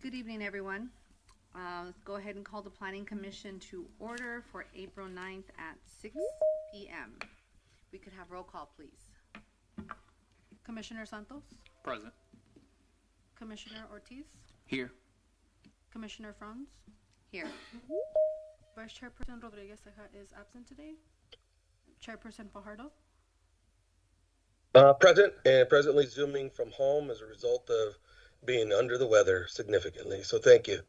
Good evening, everyone. Let's go ahead and call the Planning Commission to order for April 9th at 6 p.m. We could have roll call, please. Commissioner Santos, Present. Commissioner Ortiz, Here. Commissioner Franz, here. Vice Chairperson Rodriguez Ceja is absent today. Chairperson Fajardo, Present and presently zooming from home as a result of being under the weather significantly. So thank you.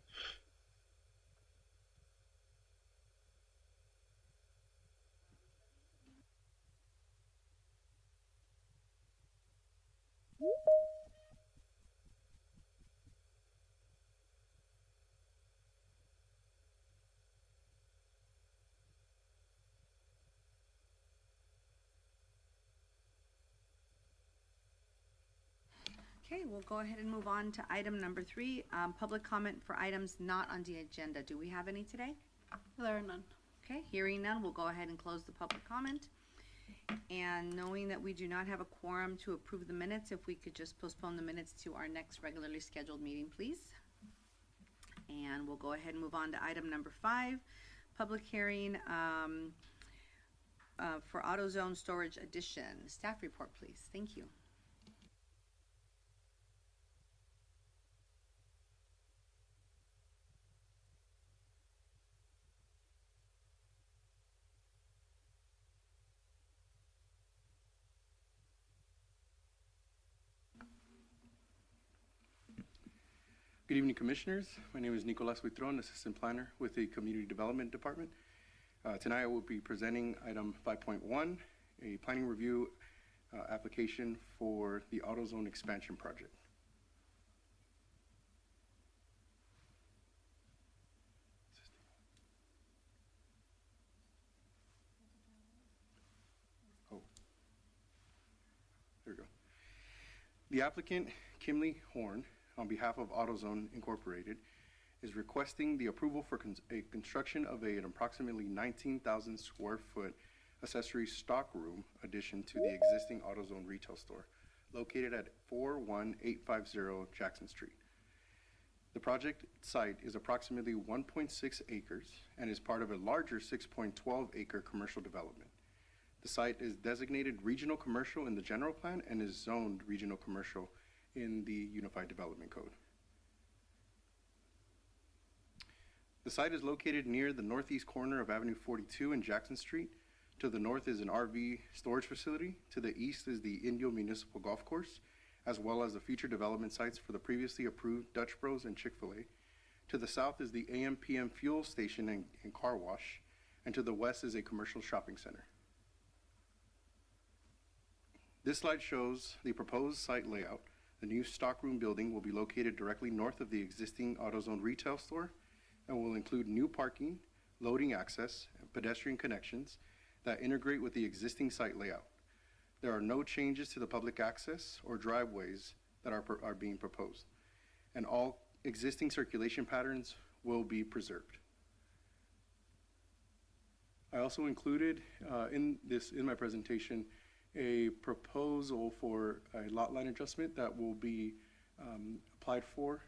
okay, we'll go ahead and move on to item number 3, public comment for items not on the agenda. Do we have any today? There are none. Okay, hearing none, we'll go ahead and close the public comment. And knowing that we do not have a quorum to approve the minutes, if we could just postpone the minutes to our next regularly scheduled meeting, please. And we'll go ahead and move on to item number 5, public hearing for AutoZone Storage Addition. Staff report, please. Thank you. Good evening, Commissioners. My name is Nicolas Huitron, Assistant Planner with the Community Development Department. Tonight I will be presenting item 5.1, a planning review application for the AutoZone expansion project. Oh, there we go. The applicant, Kimley Horn, on behalf of AutoZone Incorporated, is requesting the approval for a construction of an approximately 19,000 square foot accessory stock room addition to the existing AutoZone retail store located at 41850 Jackson Street. The project site is approximately 1.6 acres and is part of a larger 6.12 acre commercial development. The site is designated regional commercial in the general plan and is zoned regional commercial in the Unified Development Code. The site is located near the northeast corner of Avenue 42 and Jackson Street. To the north is an RV storage facility. To the east is the Indio Municipal Golf Course, as well as the future development sites for the previously approved Dutch Bros and Chick-fil-A. To the south is the AM/PM fuel station and car wash, and to the west is a commercial shopping center. This slide shows the proposed site layout. The new stockroom building will be located directly north of the existing AutoZone retail store and will include new parking, loading access, and pedestrian connections that integrate with the existing site layout. There are no changes to the public access or driveways that are being proposed, and all existing circulation patterns will be preserved. I also included in my presentation a proposal for a lot line adjustment that will be applied for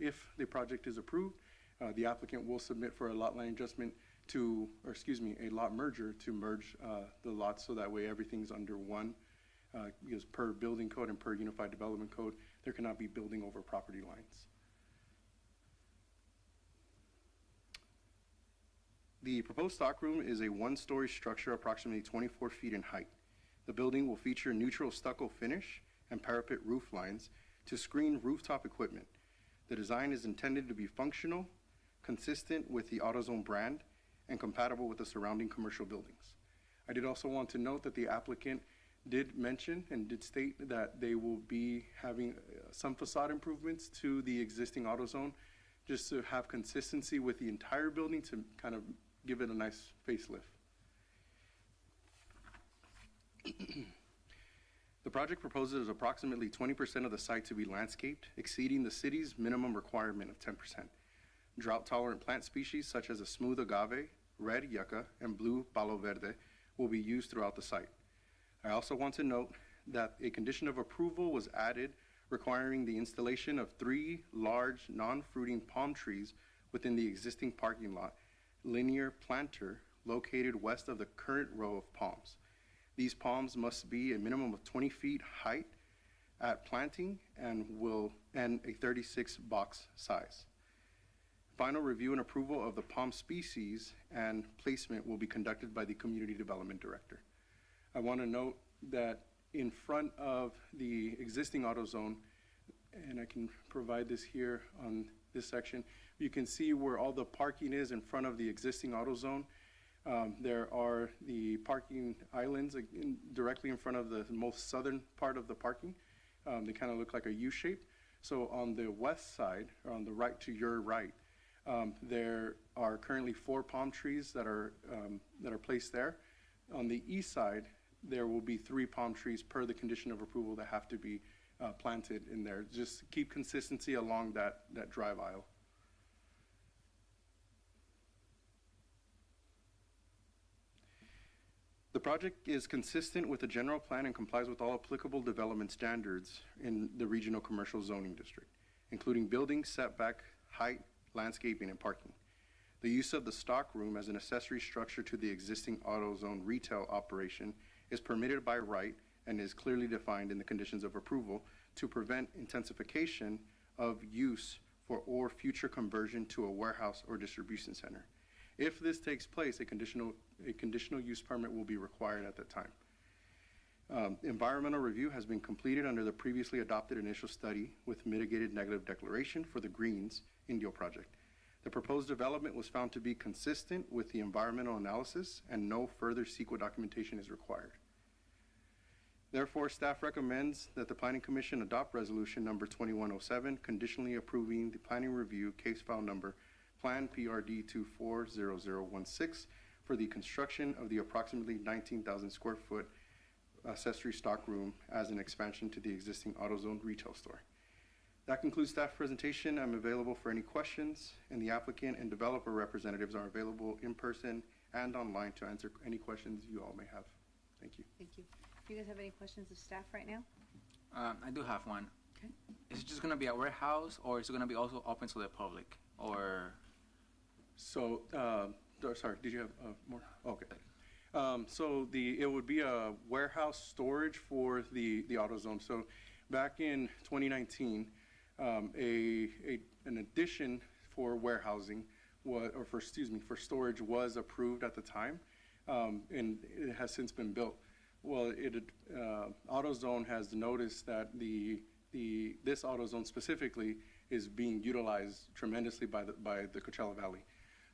if the project is approved. The applicant will submit for a lot line adjustment a lot merger to merge the lots so that way everything's under one, because per building code and per Unified Development Code, there cannot be building over property lines. The proposed stockroom is a one-story structure approximately 24 feet in height. The building will feature neutral stucco finish and parapet roof lines to screen rooftop equipment. The design is intended to be functional, consistent with the AutoZone brand, and compatible with the surrounding commercial buildings. I did also want to note that the applicant did mention and did state that they will be having some facade improvements to the existing AutoZone just to have consistency with the entire building to kind of give it a nice facelift. The project proposes approximately 20% of the site to be landscaped, exceeding the city's minimum requirement of 10%. Drought-tolerant plant species such as a smooth agave, red yucca, and blue palo verde will be used throughout the site. I also want to note that a condition of approval was added requiring the installation of 3 large non-fruiting palm trees within the existing parking lot, linear planter located west of the current row of palms. These palms must be a minimum of 20 feet height at planting and a 36 box size. Final review and approval of the palm species and placement will be conducted by the Community Development Director. I want to note that in front of the existing AutoZone, and I can provide this here on this section, you can see where all the parking is in front of the existing AutoZone. There are the parking islands directly in front of the most southern part of the parking. They kind of look like a U shape. So on the west side, or on the right to your right, there are currently 4 palm trees that are placed there. On the east side, there will be 3 palm trees per the condition of approval that have to be planted in there. Just keep consistency along that drive aisle. The project is consistent with the general plan and complies with all applicable development standards in the regional commercial zoning district, including building, setback, height, landscaping, and parking. The use of the stock room as an accessory structure to the existing AutoZone retail operation is permitted by right and is clearly defined in the conditions of approval to prevent intensification of use or future conversion to a warehouse or distribution center. If this takes place, a conditional use permit will be required at that time. Environmental review has been completed under the previously adopted initial study with mitigated negative declaration for the Greens Indio project. The proposed development was found to be consistent with the environmental analysis and no further CEQA documentation is required. Therefore, staff recommends that the Planning Commission adopt resolution number 2107, conditionally approving the planning review case file number Plan PRD 240016 for the construction of the approximately 19,000 square foot accessory stock room as an expansion to the existing AutoZone retail store. That concludes staff presentation. I'm available for any questions, and the applicant and developer representatives are available in person and online to answer any questions you all may have. Thank you. Thank you. Do you guys have any questions of staff right now? I do have one. Okay. Is it just going to be a warehouse, or is it going to be also open to the public? Or So, sorry, did you have more? Okay. So it would be a warehouse storage for the AutoZone. So back in 2019, an addition for warehousing for storage was approved at the time, and it has since been built. Well, AutoZone has noticed that this AutoZone specifically is being utilized tremendously by the Coachella Valley.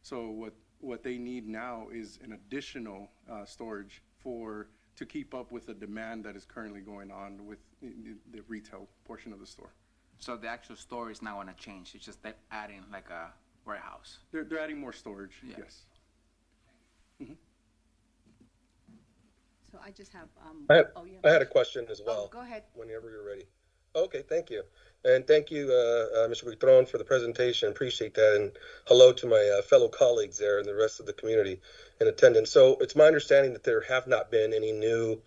So what they need now is an additional storage to keep up with the demand that is currently going on with the retail portion of the store. so the actual store is not going to change? It's just they're adding like a warehouse. They're adding more storage. Yeah. Yes. Mm-hmm. So I just have, I had a question as well. Oh, go ahead. Whenever you're ready. Okay, thank you. And thank you, Mr. Buitron, for the presentation. Appreciate that. And hello to my fellow colleagues there and the rest of the community in attendance. So it's my understanding that there have not been any new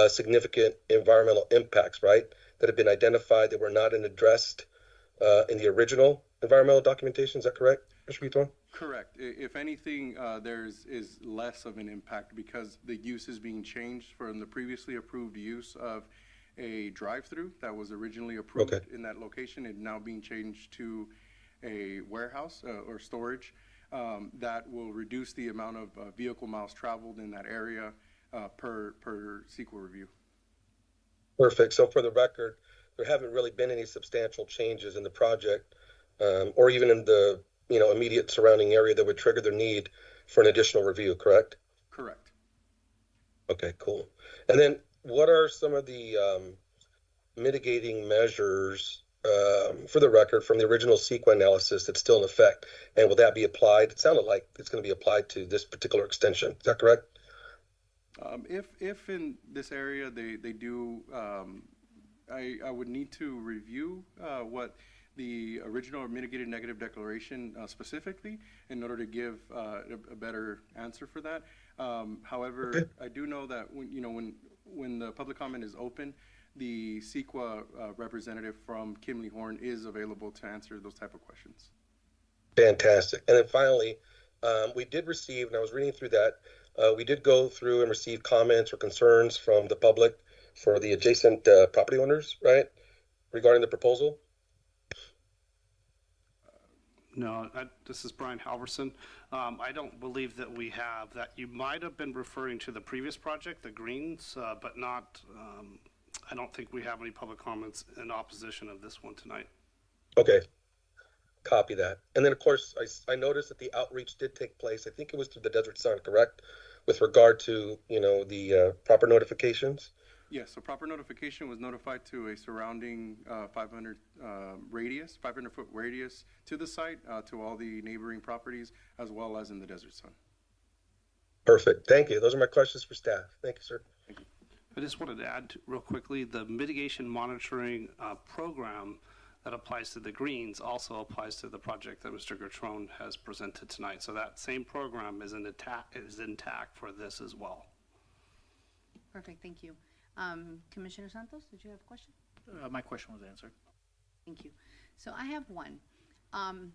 significant environmental impacts, right, that have been identified that were not addressed in the original environmental documentation. Is that correct, Mr. Buitron? Correct. If anything, is less of an impact because the use is being changed from the previously approved use of a drive-through that was originally approved in that location and now being changed to a warehouse or storage. That will reduce the amount of vehicle miles traveled in that area per CEQA review. Perfect. So for the record, there haven't really been any substantial changes in the project or even in the immediate surrounding area that would trigger the need for an additional review, correct? Correct. Okay, cool. And then what are some of the mitigating measures, for the record, from the original CEQA analysis that's still in effect? And will that be applied? It sounded like it's going to be applied to this particular extension. Is that correct? If in this area they do, I would need to review what the original or mitigated negative declaration specifically in order to give a better answer for that. However, I do know that when the public comment is open, the CEQA representative from Kimley Horn is available to answer those type of questions. Fantastic. And then finally, we did receive, and I was reading through that, we did go through and receive comments or concerns from the public for the adjacent property owners, right, regarding the proposal? No, this is Brian Halverson. I don't believe that we have that. You might have been referring to the previous project, the Greens, but not, I don't think we have any public comments in opposition of this one tonight. Okay. Copy that. And then, of course, I noticed that the outreach did take place. I think it was through the Desert Sun, correct? With regard to, the proper notifications? Yes, so proper notification was notified to a surrounding 500-foot radius to the site, to all the neighboring properties, as well as in the Desert Sun. Perfect. Thank you. Those are my questions for staff. Thank you, sir. Thank you. I just wanted to add real quickly, the mitigation monitoring program that applies to the Greens also applies to the project that Mr. Gertron has presented tonight. So that same program is intact for this as well. Perfect, thank you. Commissioner Santos, did you have a question? My question was answered. Thank you. So I have one, and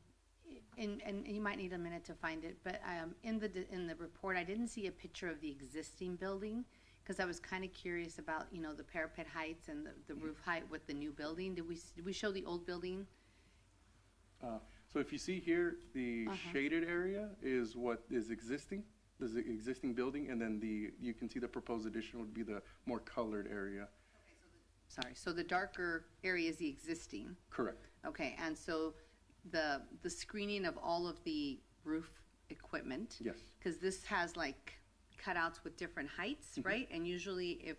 you might need a minute to find it, but in the report, I didn't see a picture of the existing building, because I was kind of curious about, the parapet heights and the roof height with the new building. Did we show the old building? So if you see here, the shaded area is what is existing. There's the existing building, and then you can see the proposed addition would be the more colored area. Sorry, so the darker area is the existing. Correct. Okay, and so the screening of all of the roof equipment. Yes. Because this has like cutouts with different heights, right? And usually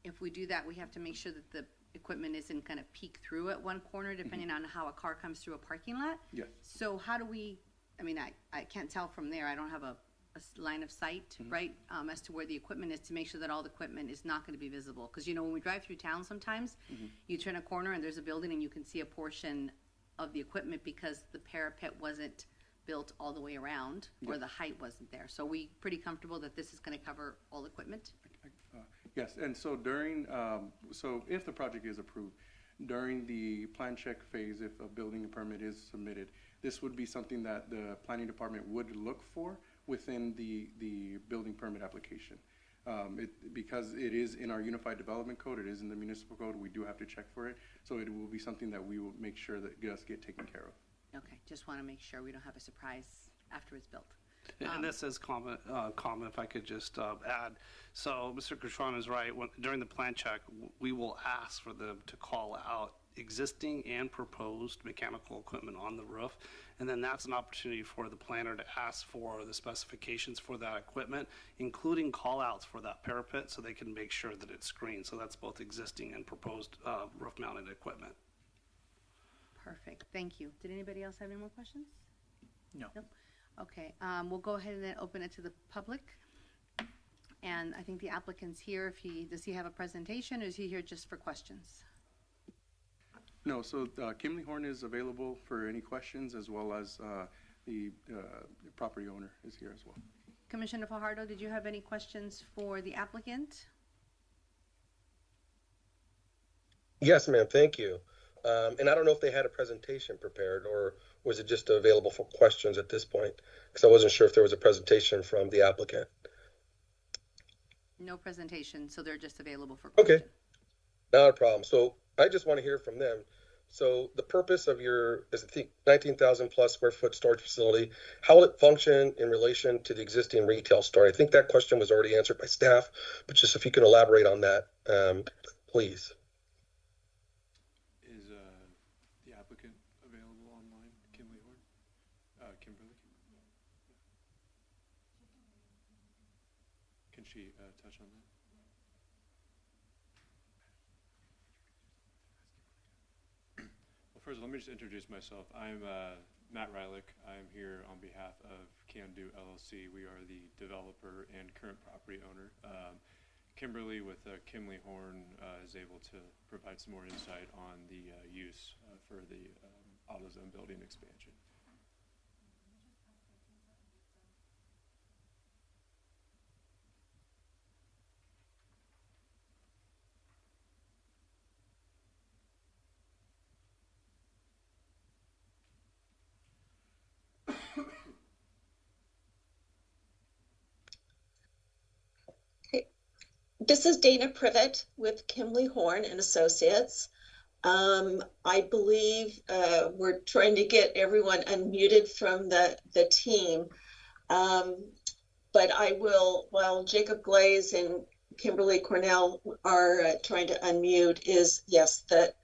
if we do that, we have to make sure that the equipment isn't going to peek through at one corner, depending on how a car comes through a parking lot. Yes. So how do we, I can't tell from there, I don't have a line of sight, right, as to where the equipment is, to make sure that all the equipment is not going to be visible. Because, when we drive through town sometimes, you turn a corner and there's a building and you can see a portion of the equipment because the parapet wasn't built all the way around, or the height wasn't there. So we pretty comfortable that this is going to cover all equipment? Yes, and so if the project is approved, during the plan check phase, if a building permit is submitted, this would be something that the planning department would look for within the building permit application. Because it is in our Unified Development Code, it is in the municipal code, we do have to check for it. So it will be something that we will make sure that does get taken care of. Okay, just want to make sure we don't have a surprise after it's built. And this is common, if I could just add. So Mr. Gertron is right. During the plan check, we will ask for them to call out existing and proposed mechanical equipment on the roof. And then that's an opportunity for the planner to ask for the specifications for that equipment, including call outs for that parapet, so they can make sure that it's screened. So that's both existing and proposed roof mounted equipment. Perfect, thank you. Did anybody else have any more questions? No. Nope. Okay, we'll go ahead and then open it to the public. And I think the applicant's here. Does he have a presentation, or is he here just for questions? No, so Kimley Horn is available for any questions, as well as the property owner is here as well. Commissioner Fajardo, did you have any questions for the applicant? Yes, ma'am. Thank you. And I don't know if they had a presentation prepared, or was it just available for questions at this point? Because I wasn't sure if there was a presentation from the applicant. No presentation, so they're just available for Okay. questions. Not a problem. So I just want to hear from them. So the purpose of your 19,000 plus square foot storage facility, how will it function in relation to the existing retail store? I think that question was already answered by staff, but just if you can elaborate on that, please. Is the applicant available online, Kimley Horn? Kimberly? Can she touch on that? First, let me just introduce myself. I'm Matt Rylick. I'm here on behalf of Can Do LLC. We are the developer and current property owner. Kimberly with Kimley Horn is able to provide some more insight on the use for the AutoZone building expansion. This is Dana Privet with Kimley Horn and Associates. I believe we're trying to get everyone unmuted from the team. But I will, while Jacob Glaze and Kimberly Cornell are trying to unmute, is yes, that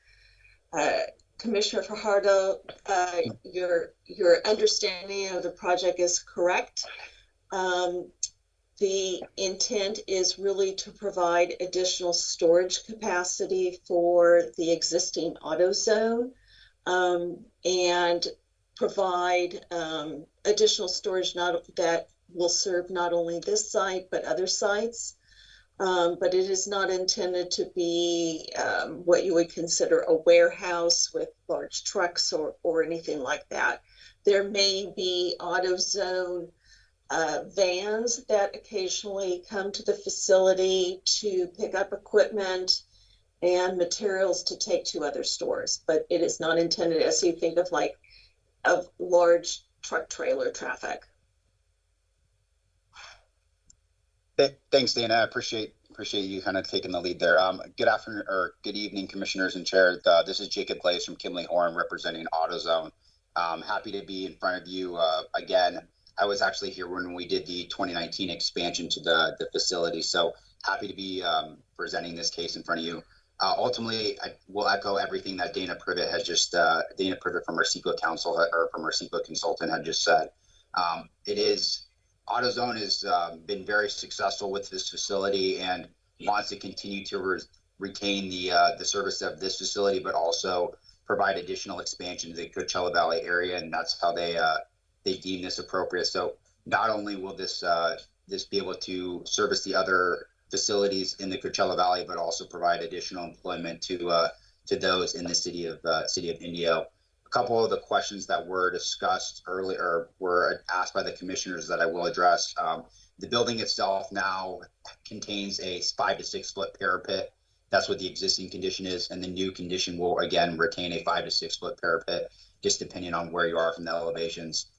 Commissioner Fajardo, your understanding of the project is correct. The intent is really to provide additional storage capacity for the existing AutoZone and provide additional storage that will serve not only this site but other sites. But it is not intended to be what you would consider a warehouse with large trucks or anything like that. There may be AutoZone vans that occasionally come to the facility to pick up equipment and materials to take to other stores, but it is not intended as you think of large truck trailer traffic. Thanks, Dana. I appreciate you kind of taking the lead there. Good afternoon or good evening, commissioners and chair. This is Jacob Glaze from Kimley Horn representing AutoZone. Happy to be in front of you again. I was actually here when we did the 2019 expansion to the facility, so happy to be presenting this case in front of you. Ultimately, I will echo everything that Dana Privet has just, Dana Privet from our CEQA counsel or from our CEQA consultant had just said. AutoZone has been very successful with this facility and wants to continue to retain the service of this facility, but also provide additional expansion to the Coachella Valley area, and that's how they deem this appropriate. So not only will this be able to service the other facilities in the Coachella Valley, but also provide additional employment to those in the city of Indio. A couple of the questions that were discussed earlier were asked by the commissioners that I will address. The building itself now contains a 5 to 6 foot parapet. That's what the existing condition is, and the new condition will again retain a 5 to 6 foot parapet, just depending on where you are from the elevations.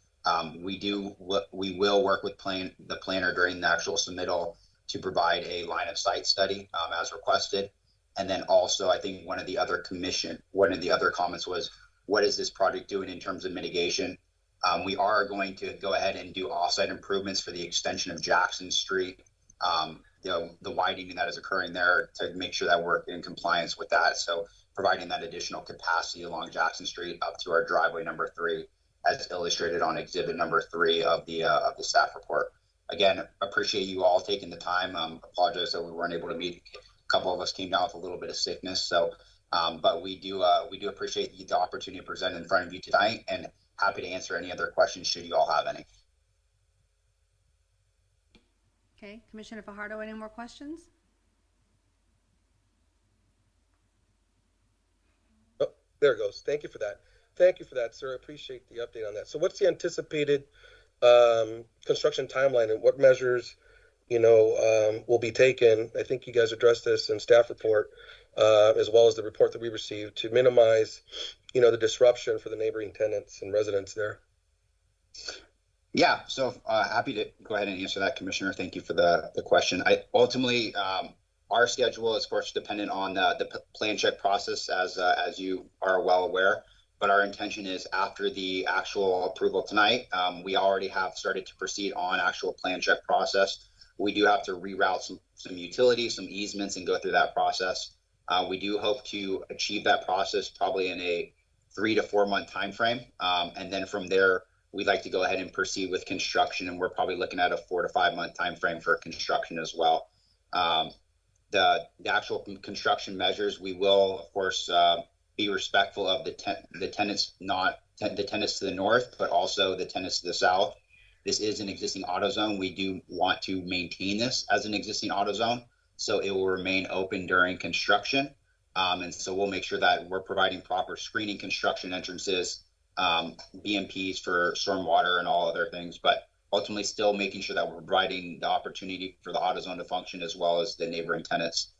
We will work with the planner during the actual submittal to provide a line of sight study as requested. And then also, I think one of the other comments was, what is this project doing in terms of mitigation? We are going to go ahead and do offsite improvements for the extension of Jackson Street, the widening that is occurring there, to make sure that we're in compliance with that. So providing that additional capacity along Jackson Street up to our driveway number 3, as illustrated on exhibit number 3 of the staff report. Again, appreciate you all taking the time. Apologize that we weren't able to meet. A couple of us came down with a little bit of sickness, so but we do appreciate the opportunity to present in front of you tonight, and happy to answer any other questions should you all have any. Okay, Commissioner Fajardo, any more questions? Oh, there it goes. Thank you for that. Thank you for that, sir. I appreciate the update on that. So what's the anticipated construction timeline, and what measures, will be taken? I think you guys addressed this in staff report, as well as the report that we received, to minimize, the disruption for the neighboring tenants and residents there. Yeah, so happy to go ahead and answer that, Commissioner. Thank you for the question. Ultimately, our schedule is, of course, dependent on the plan check process, as you are well aware. But our intention is, after the actual approval tonight, we already have started to proceed on actual plan check process. We do have to reroute some utilities, some easements, and go through that process. We do hope to achieve that process probably in a 3 to 4 month time frame, and then from there, we'd like to go ahead and proceed with construction, and we're probably looking at a 4 to 5 month time frame for construction as well. The actual construction measures, we will, of course, be respectful of the tenants, not the tenants to the north, but also the tenants to the south. This is an existing AutoZone. We do want to maintain this as an existing AutoZone, so it will remain open during construction. And so we'll make sure that we're providing proper screening, construction entrances, BMPs for stormwater and all other things, but ultimately still making sure that we're providing the opportunity for the AutoZone to function, as well as the neighboring tenants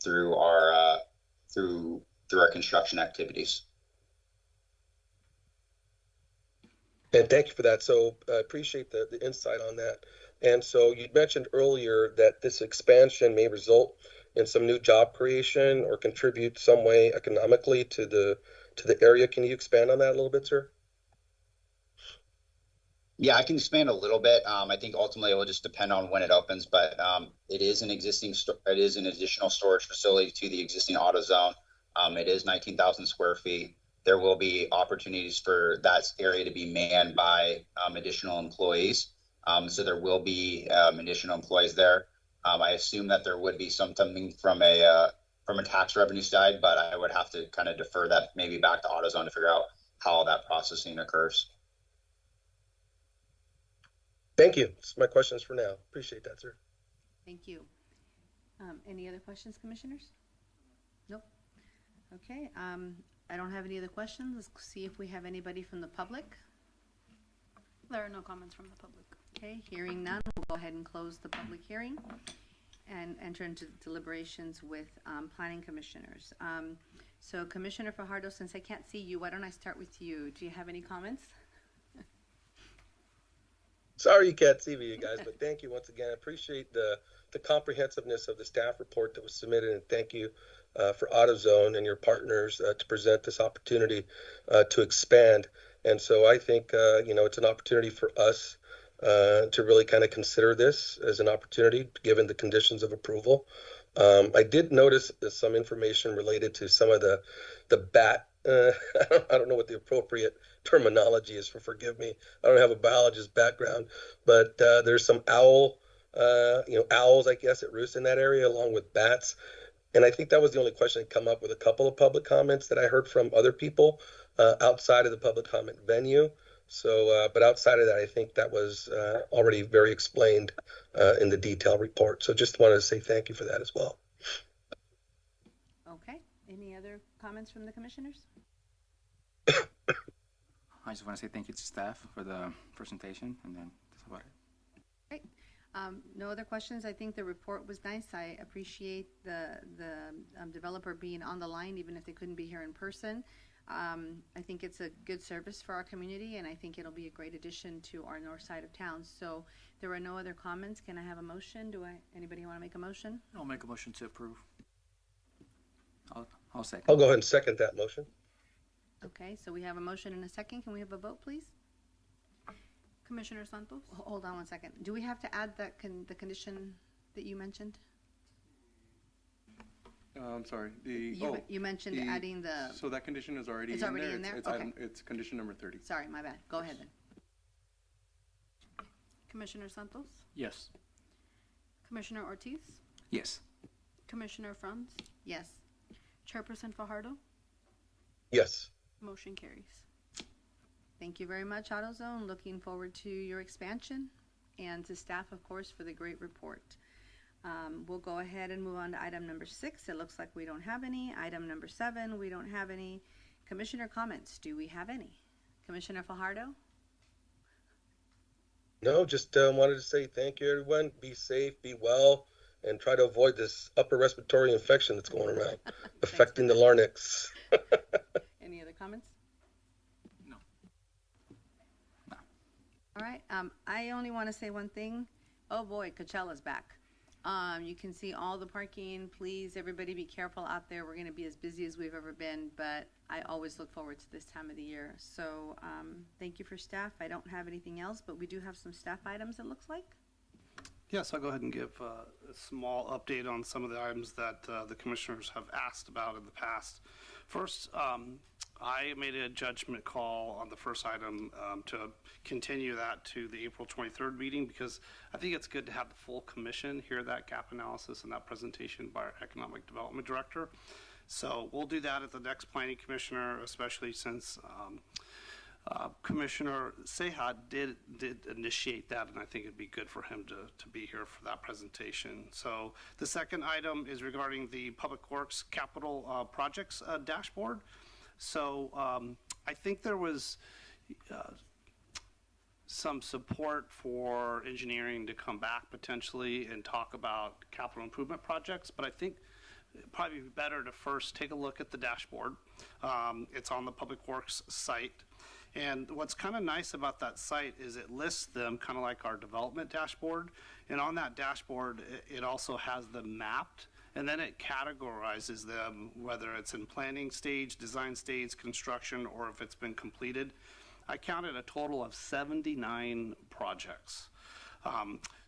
through our construction activities. And thank you for that. So I appreciate the insight on that. And so you mentioned earlier that this expansion may result in some new job creation or contribute some way economically to the area. Can you expand on that a little bit, sir? Yeah, I can expand a little bit. I think ultimately it will just depend on when it opens, but it is an it is an additional storage facility to the existing AutoZone. It is 19,000 square feet. There will be opportunities for that area to be manned by additional employees. So there will be additional employees there. I assume that there would be something from a tax revenue side, but I would have to kind of defer that maybe back to AutoZone to figure out how that processing occurs. Thank you. That's my questions for now. Appreciate that, sir. Thank you. Any other questions, commissioners? Nope. Okay, I don't have any other questions. Let's see if we have anybody from the public. There are no comments from the public. Okay, hearing none, we'll go ahead and close the public hearing and enter into deliberations with planning commissioners. So Commissioner Fajardo, since I can't see you, why don't I start with you? Do you have any comments? Sorry you can't see me, you guys, but thank you once again. I appreciate the comprehensiveness of the staff report that was submitted, and thank you for AutoZone and your partners to present this opportunity to expand. And so I think, it's an opportunity for us to really kind of consider this as an opportunity, given the conditions of approval. I did notice some information related to some of the bat. I don't know what the appropriate terminology is, forgive me. I don't have a biologist background, but there's some owls, I guess, that roost in that area along with bats. And I think that was the only question that come up with a couple of public comments that I heard from other people outside of the public comment venue. So, but outside of that, I think that was already very explained in the detailed report. So just wanted to say thank you for that as well. Okay, any other comments from the commissioners? I just want to say thank you to staff for the presentation, and then that's about it. Great. No other questions. I think the report was nice. I appreciate the developer being on the line, even if they couldn't be here in person. I think it's a good service for our community, and I think it'll be a great addition to our north side of town. So there are no other comments. Can I have a motion? Anybody want to make a motion? I'll make a motion to approve. I'll second. I'll go ahead and second that motion. Okay, so we have a motion and a second. Can we have a vote, please? Commissioner Santos? Hold on one second. Do we have to add that the condition that you mentioned? I'm sorry. You mentioned adding the. So that condition is already It's in already there. in there? It's, Okay. it's condition number 30. Sorry, my bad. Go ahead then. Commissioner Santos? Yes. Commissioner Ortiz? Yes. Commissioner Franz? Yes. Chairperson Fajardo? Yes. Motion carries. Thank you very much, AutoZone. Looking forward to your expansion, and to staff, of course, for the great report. We'll go ahead and move on to item number 6. It looks like we don't have any. Item number 7, we don't have any. Commissioner comments, do we have any? Commissioner Fajardo? No, just wanted to say thank you, everyone. Be safe, be well, and try to avoid this upper respiratory infection that's going around, affecting the larynx. Any other comments? No. All right. I only want to say one thing. Oh boy, Coachella's back. You can see all the parking. Please, everybody be careful out there. We're going to be as busy as we've ever been, but I always look forward to this time of the year. So thank you for staff. I don't have anything else, but we do have some staff items, it looks like. Yes, I'll go ahead and give a small update on some of the items that the commissioners have asked about in the past. First, I made a judgment call on the first item to continue that to the April 23rd meeting, because I think it's good to have the full commission hear that gap analysis and that presentation by our Economic Development Director. So we'll do that at the next planning commissioner, especially since Commissioner Ceja did initiate that, and I think it'd be good for him to be here for that presentation. So the second item is regarding the Public Works Capital Projects dashboard. So I think there was some support for engineering to come back potentially and talk about capital improvement projects, but I think it'd probably be better to first take a look at the dashboard. It's on the Public Works site. And what's kind of nice about that site is it lists them kind of like our development dashboard. And on that dashboard, it also has them mapped. And then it categorizes them, whether it's in planning stage, design stage, construction, or if it's been completed. I counted a total of 79 projects.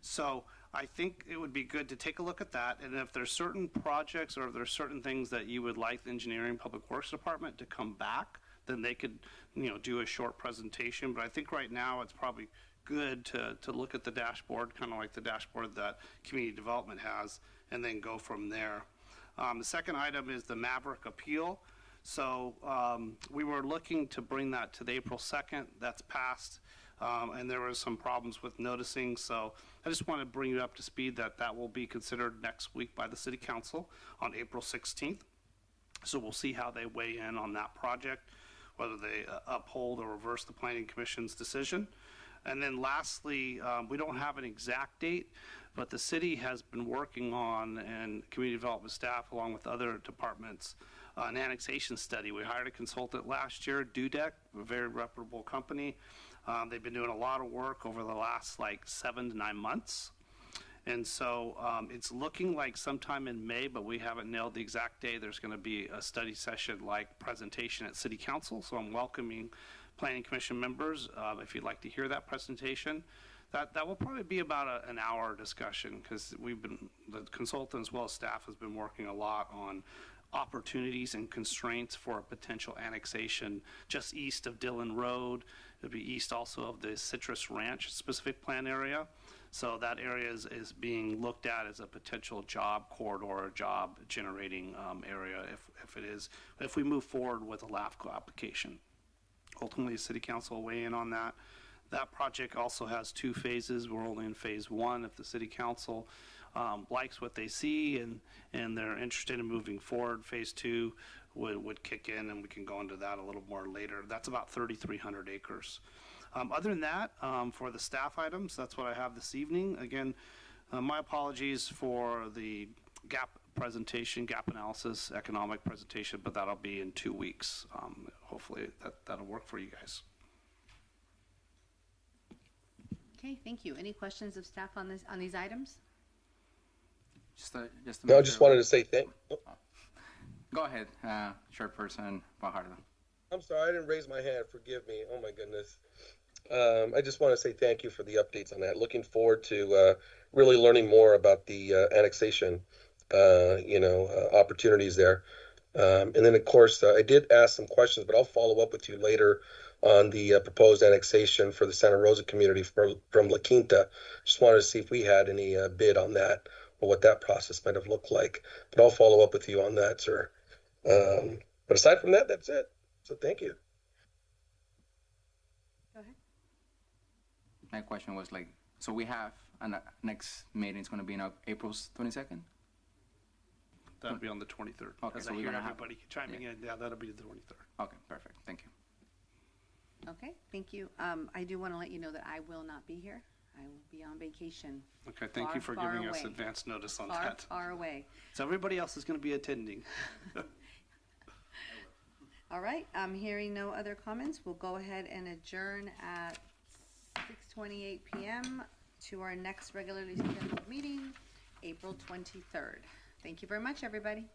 So I think it would be good to take a look at that. And if there's certain projects or if there's certain things that you would like the Engineering Public Works Department to come back, then they could, do a short presentation. But I think right now it's probably good to look at the dashboard, kind of like the dashboard that community development has, and then go from there. The second item is the Maverick appeal. So we were looking to bring that to the April 2nd. That's passed, and there were some problems with noticing. So I just want to bring you up to speed that that will be considered next week by the City Council on April 16th. So we'll see how they weigh in on that project, whether they uphold or reverse the Planning Commission's decision. And then lastly, we don't have an exact date, but the city has been working on, and community development staff along with other departments, an annexation study. We hired a consultant last year, Dudek, a very reputable company. They've been doing a lot of work over the last 7 to 9 months. And so it's looking like sometime in May, but we haven't nailed the exact day. There's going to be a study session presentation at City Council. So I'm welcoming Planning Commission members if you'd like to hear that presentation. That will probably be about an hour discussion, because the consultant as well as staff has been working a lot on opportunities and constraints for a potential annexation just east of Dillon Road. It'll be east also of the Citrus Ranch specific plan area. So that area is being looked at as a potential job corridor, job generating area if we move forward with a LAFCO application. Ultimately, the City Council will weigh in on that. That project also has 2 phases. We're only in phase 1. If the City Council likes what they see and they're interested in moving forward, phase 2 would kick in, and we can go into that a little more later. That's about 3,300 acres. Other than that, for the staff items, that's what I have this evening. Again, my apologies for the gap presentation, gap analysis, economic presentation, but that'll be in 2 weeks. Hopefully that'll work for you guys. Okay, thank you. Any questions of staff on these items? No, I just wanted to say Go ahead, Chairperson Fajardo. I'm sorry, I didn't raise my hand. Forgive me. Oh my goodness. I just want to say thank you for the updates on that. Looking forward to really learning more about the annexation, opportunities there. And then, of course, I did ask some questions, but I'll follow up with you later on the proposed annexation for the Santa Rosa community from La Quinta. Just wanted to see if we had any bid on that or what that process might have looked like. But I'll follow up with you on that, sir. But aside from that, that's it. So thank you. Go ahead. My question was so we have, and next meeting is going to be on April 22nd? That'll be on the 23rd. Okay, As so I we're hear gonna everybody chiming in, yeah, that'll be the 23rd. Okay, perfect. Thank you. Okay, thank you. I do want to let you know that I will not be here. I will be on vacation. Okay, thank you for far giving us away. advance notice on Far, that. far away. So everybody else is going to be attending. All right, I'm hearing no other comments. We'll go ahead and adjourn at 6:28 p.m. to our next regularly scheduled meeting, April 23rd. Thank you very much, everybody.